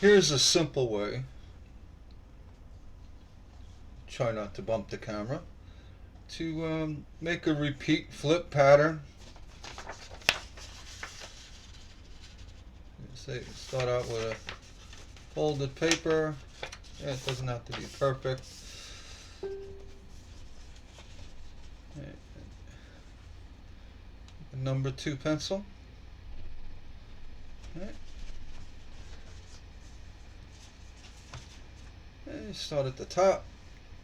Here's a simple way, try not to bump the camera, to make a repeat flip pattern. Say, start out with a folded paper. Yeah, it doesn't have to be perfect. A number 2 pencil. Right. And you start at the top.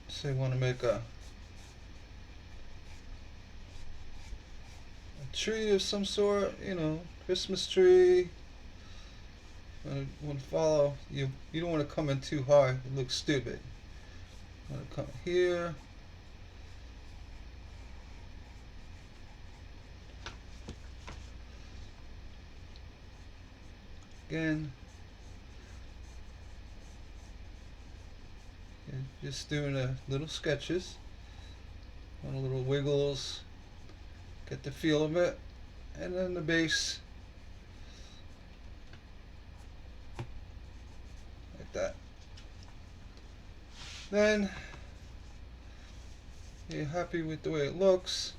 So you want to make a tree of some sort, Christmas tree. Want to follow you. You don't want to come in too high. It looks stupid. You want to come here. Again. And just doing little sketches. Want a little wiggles. Get the feel of it. And then the base. Like that. Then you're happy with the way it looks.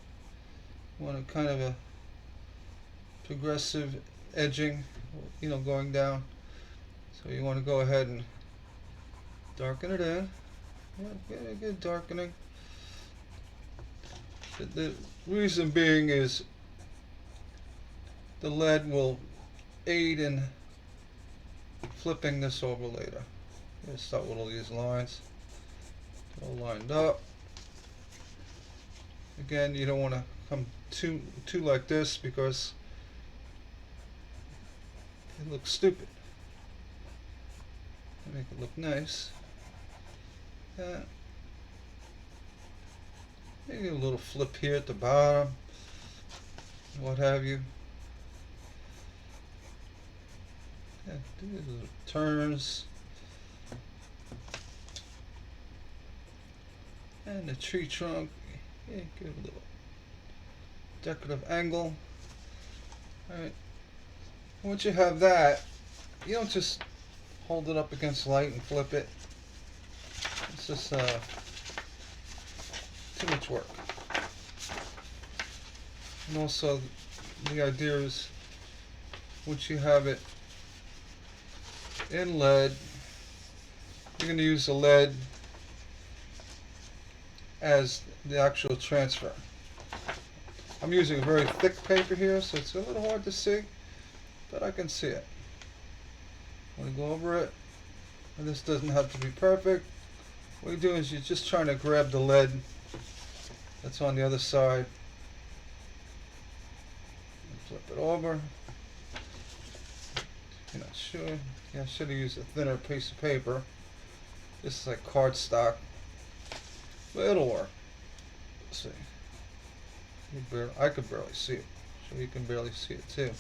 You want a kind of a progressive edging, going down. So you want to go ahead and darken it in. Yeah, good darkening. The reason being is the lead will aid in flipping this over later. Start with all these lines all lined up. Again, you don't want to come too like this because it looks stupid. Make it look nice. Maybe a little flip here at the bottom, what have you. Do little turns. And the tree trunk, give it a little decorative angle. Alright. Once you have that, you don't just hold it up against light and flip it. It's just too much work. And also, the idea is once you have it in lead, you're going to use the lead as the actual transfer. I'm using a very thick paper here, so it's a little hard to see, but I can see it. I'm going to go over it, and this doesn't have to be perfect. What you're doing is you're just trying to grab the lead that's on the other side and flip it over. You're not sure. Yeah, I should have used a thinner piece of paper. This is like cardstock, but it'll work. Let's see. I could barely see it, so you can barely see it too.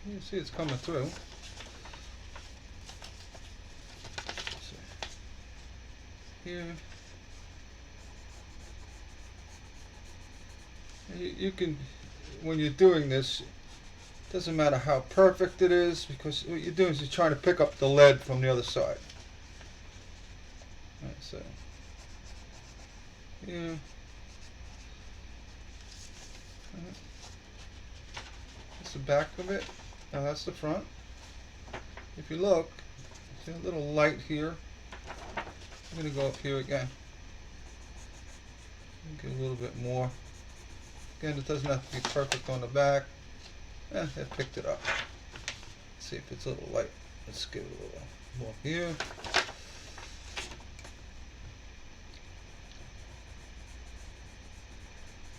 You can see it's coming through. Let's see. Here. You can, when you're doing this, it doesn't matter how perfect it is, because what you're doing is you're trying to pick up the lead from the other side. Alright, so yeah. That's the back of it. Now that's the front. If you look, see a little light here. I'm going to go up here again. Get a little bit more. Again, it doesn't have to be perfect on the back. I picked it up. Let's see if it's a little light. Let's give it a little more here.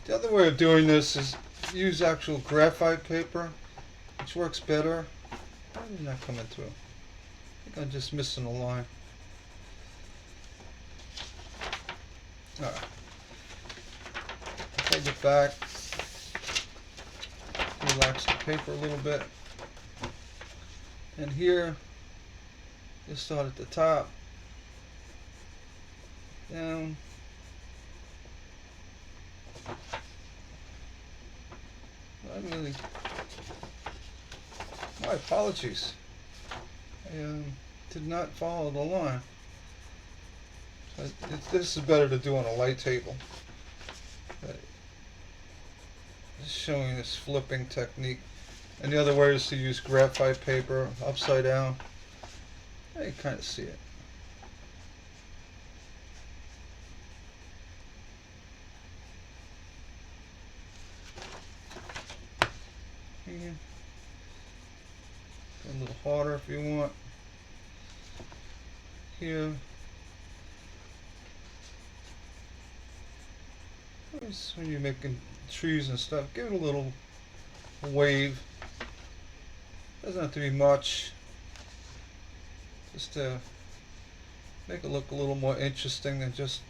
The other way of doing this is use actual graphite paper, which works better. Why is it not coming through? I think I'm just missing a line. Alright. Hold it back. Relax the paper a little bit. And here, just start at the top. Down. My apologies. I did not follow the line. So this is better to do on a light table. Just showing this flipping technique. And the other way is to use graphite paper upside down. Yeah, you kind of see it. Here. A little harder if you want. Here. When you're making trees and stuff, give it a little wave. Doesn't have to be much. Just to make it look a little more interesting than just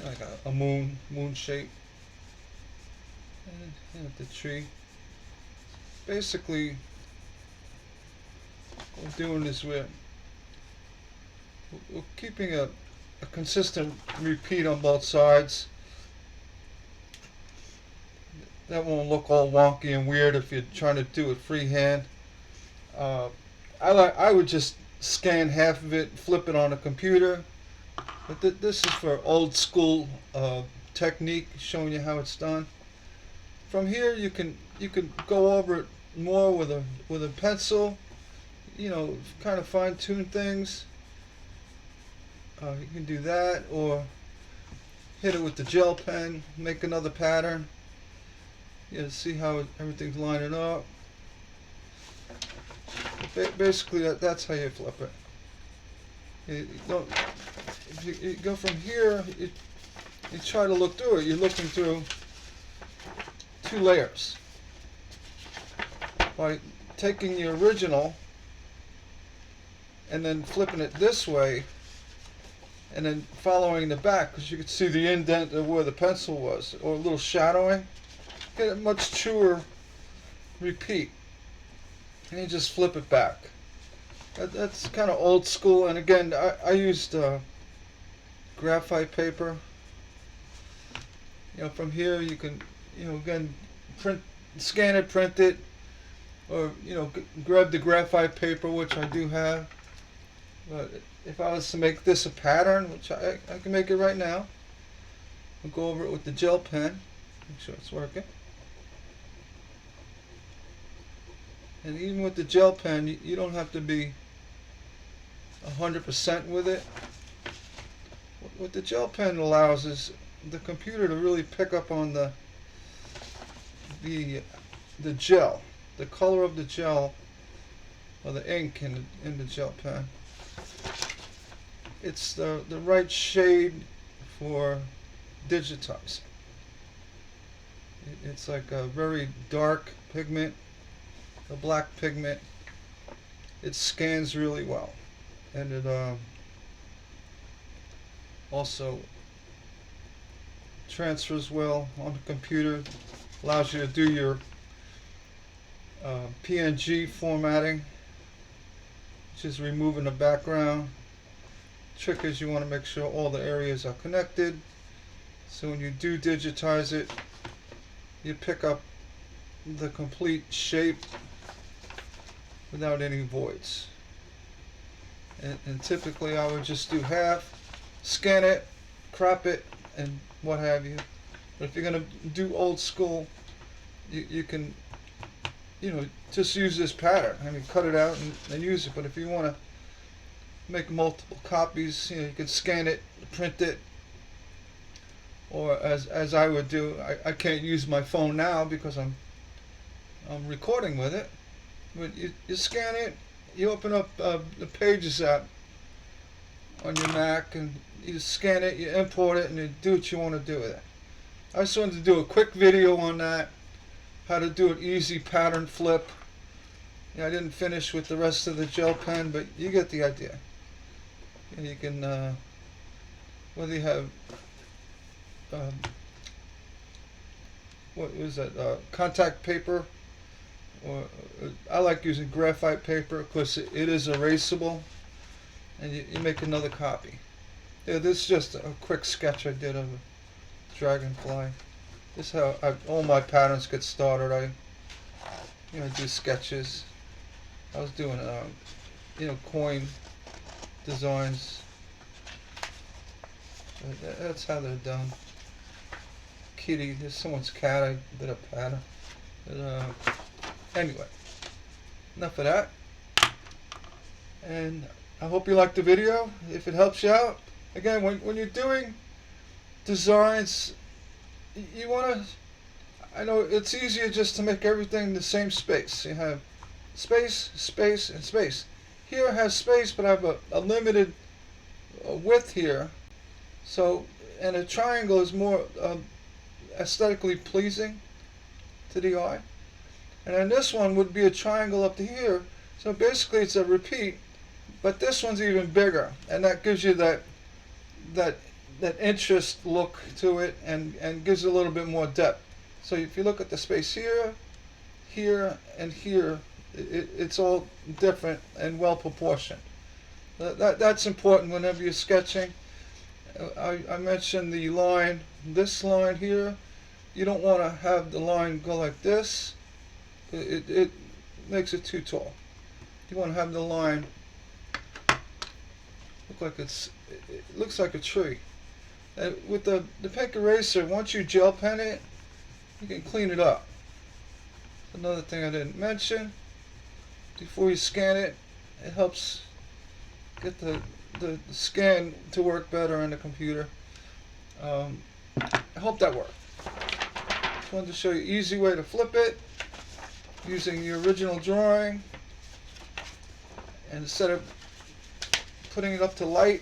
like a moon shape. And the tree. Basically, what we're doing is we're keeping a consistent repeat on both sides. That won't look all wonky and weird if you're trying to do it freehand. I would just scan half of it, flip it on a computer. But this is for old school technique, showing you how it's done. From here, you can go over it more with a pencil. You know, kind of fine tune things. You can do that, or hit it with the gel pen, make another pattern. You know, see how everything's lining up. Basically, that's how you flip it. If you go from here, you try to look through it. You're looking through 2 layers. By taking the original and then flipping it this way, and then following the back, because you can see the indent of where the pencil was, or a little shadowing. Get a much truer repeat, and you just flip it back. That's kind of old school. And again, I used graphite paper. You know, from here you can, you know, again, scan it, print it, or you know, grab the graphite paper, which I do have. But if I was to make this a pattern, which I can make it right now, I'll go over it with the gel pen, make sure it's working. And even with the gel pen, you don't have to be 100% with it. What the gel pen allows is the computer to really pick up on the gel, the color of the gel, or the ink in the gel pen. It's the right shade for digitizing. It's like a very dark pigment, a black pigment. It scans really well, and it also transfers well on the computer. Allows you to do your PNG formatting, which is removing the background. Trick is you want to make sure all the areas are connected, so when you do digitize it, you pick up the complete shape without any voids. And typically I would just do half, scan it, crop it, and what have you. But if you're going to do old school, you can, you know, just use this pattern. I mean, cut it out and use it. But if you want to make multiple copies, you know, you can scan it, print it, or as I would do, I can't use my phone now because I'm recording with it. But you scan it, you open up the Pages app on your Mac, and you scan it, you import it, and you do what you want to do with it. I just wanted to do a quick video on that, how to do an easy pattern flip. You know, I didn't finish with the rest of the gel pen, but you get the idea. You can, whether you have, what was that, contact paper, or I like using graphite paper because it is erasable, and you make another copy. Yeah, this is just a quick sketch I did of a dragonfly. This is how all my patterns get started. I do sketches. I was doing coin designs. That's how they're done. Kitty, there's someone's cat. I did a pattern. But, anyway, enough of that. And I hope you liked the video. If it helps you out, again, when you're doing designs, you want to, I know it's easier just to make everything the same space. You have space, space, and space. Here I have space, but I have a limited width here. So, and a triangle is more aesthetically pleasing to the eye. And then this one would be a triangle up to here. So basically it's a repeat, but this one's even bigger, and that gives you that interest look to it, and gives it a little bit more depth. So if you look at the space here, here, and here, it's all different and well proportioned. That's important whenever you're sketching. I mentioned the line, this line here, you don't want to have the line go like this. It makes it too tall. You want to have the line look like it looks like a tree. With the pink eraser, once you gel pen it, you can clean it up. Another thing I didn't mention, before you scan it, it helps get the scan to work better on the computer. I hope that worked. Just wanted to show you an easy way to flip it using the original drawing, and instead of putting it up to light,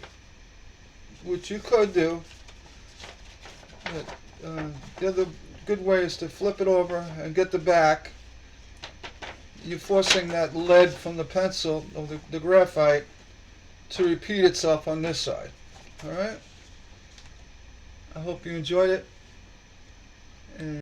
which you could do, but, the other good way is to flip it over and get the back. You're forcing that lead from the pencil, or the graphite, to repeat itself on this side. Alright? I hope you enjoyed it. And